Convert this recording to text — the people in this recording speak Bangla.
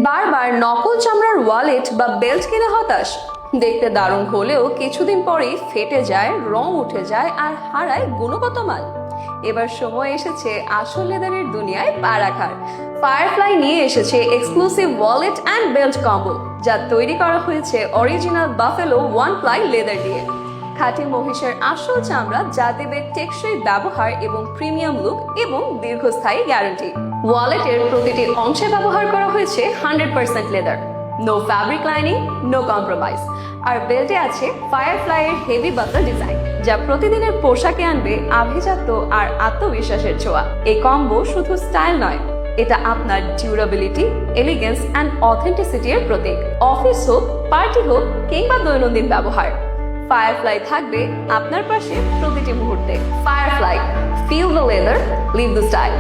বারবার নকল চামড়ার ওয়ালেট বা বেল্ট কিনে হতাশ? দেখতে দারুণ হলেও কিছুদিন পরেই ফেটে যায়, রং উঠে যায় আর হারায় গুণগত মান। এবার সময় এসেছে আসল লেদারের দুনিয়ায় পা রাখার। ফায়ারফ্লাই নিয়ে এসেছে exclusive wallet and belt combo, যা তৈরি করা হয়েছে original buffalo one ply leather দিয়ে। খাঁটি মহিষের আসল চামড়া, যা দেবে টেকসই ব্যবহার এবং প্রিমিয়াম লুক এবং দীর্ঘস্থায়ী গ্যারান্টি। ওয়ালেটের প্রতিটি অংশে ব্যবহার করা হয়েছে 100% leather, no fabric lining, no compromise. আর বেল্টে আছে ফায়ারফ্লাইয়ের হেভি বাটল ডিজাইন, যা প্রতিদিনের পোশাকে আনবে আভিজাত্য আর আত্মবিশ্বাসের ছোঁয়া। এই কম্বো শুধু স্টাইল নয়, এটা আপনার ডিউরেবিলিটি, এলিগেন্স অ্যান্ড অথেন্টিসিটির প্রতীক। অফিস হোক, পার্টি হোক কিংবা দৈনন্দিন ব্যবহার, ফায়ারফ্লাই থাকবে আপনার পাশে প্রতিটি মুহূর্তে। Firefly, feel the leather, live the style.